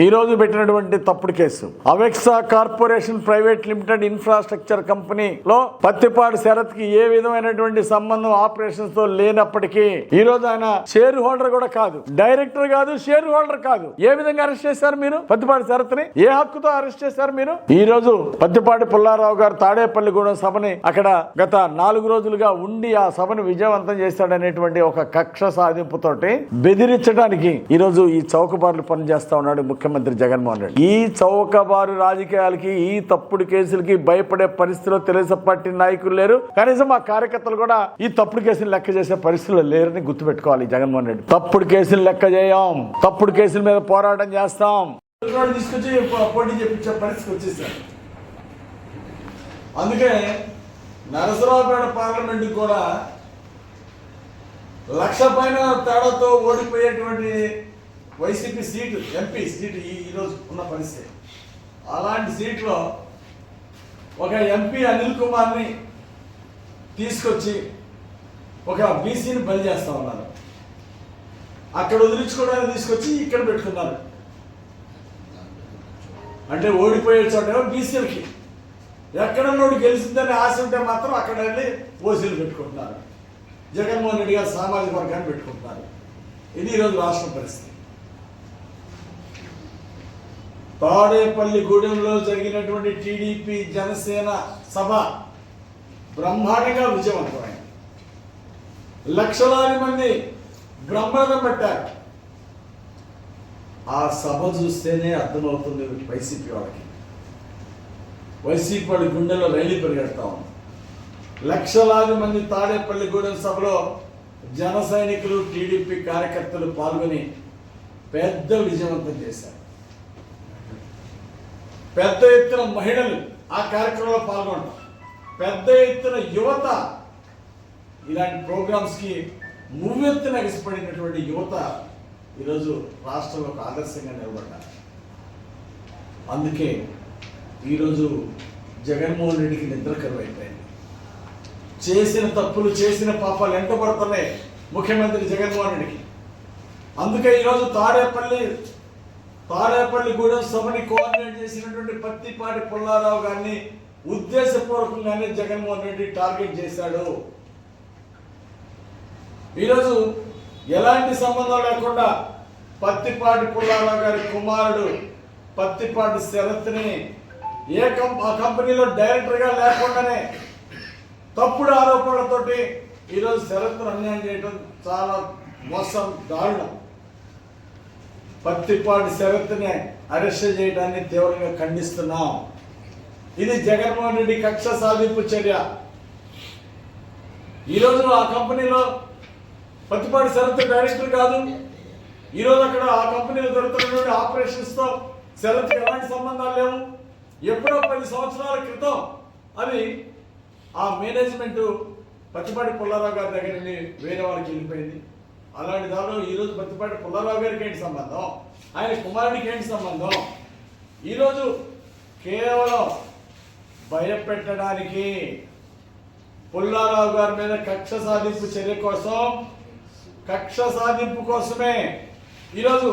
ఈ రోజు పెట్టినటువంటి తప్పుడు case Avexa corporation private limited infrastructure కంపెనీలో పత్తిపాటి శరత్ కి ఏ విధమైనటువంటి సంబంధం ఆపరేషన్స్ తో లేనప్పటికీ ఈ రోజు ఆయన షేర్ హోల్డర్ కూడా కాదు, డైరెక్టర్ కాదు, షేర్ హోల్డర్ కాదు. ఏ విధంగా అరెస్ట్ చేశారు మీరు పత్తిపాటి శరత్ ని? ఏ హక్కుతో అరెస్ట్ చేశారు మీరు? ఈ రోజు పత్తిపాటి పుల్లారావు గారు తాడేపల్లిగూడెం సభని అక్కడ గత 4 రోజులుగా ఉండి ఆ సభను విజయవంతం చేస్తాడనేటువంటి ఒక కక్ష సాధింపుతోటి బెదిరించడానికి ఈ రోజు ఈ చౌకబారులు పనిచేస్తా ఉన్నాడు ముఖ్యమంత్రి జగన్మోహన్ రెడ్డి. ఈ చౌకబారు రాజకీయాలకి, ఈ తప్పుడు కేసులకి భయపడే పరిస్థితిలో తెలుగుదేశం పార్టీ నాయకులు లేరు. కనీసం ఆ కార్యకర్తలు కూడా ఈ తప్పుడు కేసులు లెక్క చేసే పరిస్థితుల్లో లేరని గుర్తుపెట్టుకోవాలి జగన్మోహన్ రెడ్డి. తప్పుడు కేసులు లెక్క చేయం, తప్పుడు కేసుల మీద పోరాటం చేస్తాం. తీసుకొచ్చి పోటీ చేపించే పరిస్థితి వచ్చేసారు. అందుకే నరసరావుపేట పార్లమెంట్ కూడా 1,00,000 పైన తేడాతో ఓడిపోయేటువంటి వైసీపీ సీటు, ఎంపీ సీటు ఈరోజు ఉన్న పరిస్థితి. అలాంటి సీట్లో ఒక ఎంపీ అనిల్ కుమార్ని తీసుకొచ్చి ఒక బీసీని బలి చేస్తా ఉన్నారు. అక్కడ వదిలించుకోవడానికి తీసుకొచ్చి ఇక్కడ పెట్టుకున్నారు. అంటే ఓడిపోయే చోట బీసీలకి ఎక్కడన్నోడు గెలిచిందని ఆశ ఉంటే మాత్రం అక్కడ వెళ్ళి ఓసీలు పెట్టుకుంటున్నారు. జగన్మోహన్ రెడ్డి గారు సామాజిక వర్గాన్ని పెట్టుకుంటున్నారు. ఇది ఈరోజు రాష్ట్ర పరిస్థితి. తాడేపల్లిగూడెంలో జరిగినటువంటి టీడీపీ జనసేన సభ బ్రహ్మాండంగా విజయవంతమైంది. లక్షలాది మంది బ్రహ్మాండం పెట్టారు. ఆ సభ చూస్తేనే అర్థమవుతుంది వైసీపీ వాళ్ళకి. వైసీపీ వాళ్ళ గుండెలో రైలు పరిగెడతా ఉంది. లక్షలాది మంది తాడేపల్లిగూడెం సభలో జన సైనికులు, టీడీపీ కార్యకర్తలు పాల్గొని పెద్ద విజయవంతం చేశారు. పెద్ద ఎత్తున మహిళలు ఆ కార్యక్రమంలో పాల్గొంటారు. పెద్ద ఎత్తున యువత ఇలాంటి ప్రోగ్రామ్స్కి మువ్వెత్తున ఎగసిపడినటువంటి యువత ఈరోజు రాష్ట్రంలో ఒక ఆదర్శంగా నిలబడ్డారు. అందుకే ఈరోజు జగన్మోహన్ రెడ్డికి నిద్ర కరువైపోయింది. చేసిన తప్పులు, చేసిన పాపాలు ఎంట పడుతున్నాయి ముఖ్యమంత్రి జగన్మోహన్ రెడ్డికి. అందుకే ఈరోజు తాడేపల్లిగూడెం సభని కోఆర్డినేట్ చేసినటువంటి పత్తిపాటి పుల్లారావు గారిని ఉద్దేశపూర్వకంగానే జగన్మోహన్ రెడ్డి టార్గెట్ చేశాడు. ఈరోజు ఎలాంటి సంబంధం లేకుండా పత్తిపాటి పుల్లారావు గారి కుమారుడు పత్తిపాటి శరత్ని ఆ కంపెనీలో డైరెక్టర్గా లేకుండానే తప్పుడు ఆరోపణలతోటి ఈరోజు శరత్ను అన్యాయం చేయడం చాలా మోసం, దారుణం. పత్తిపాటి శరత్ని అరెస్ట్ చేయడాన్ని తీవ్రంగా ఖండిస్తున్నాం. ఇది జగన్మోహన్ రెడ్డి కక్ష సాధింపు చర్య. ఈరోజు ఆ కంపెనీలో పత్తిపాటి శరత్ డైరెక్టర్ కాదు. ఈరోజు అక్కడ ఆ కంపెనీలో జరుగుతున్నటువంటి ఆపరేషన్స్తో శరత్కి ఎలాంటి సంబంధాలు లేవు. ఎప్పుడో 10 సంవత్సరాల క్రితం అది ఆ మేనేజ్మెంట్ పత్తిపాటి పుల్లారావు గారి దగ్గర నుండి వేరే వారికి వెళ్ళిపోయింది. అలాంటి దానిలో ఈరోజు పత్తిపాటి పుల్లారావు గారికి ఏంటి సంబంధం, ఆయన కుమారుడికి ఏంటి సంబంధం? ఈరోజు కేవలం భయపెట్టడానికి, పుల్లారావు గారి మీద కక్ష సాధింపు చర్య కోసం, కక్ష సాధింపు కోసమే ఈరోజు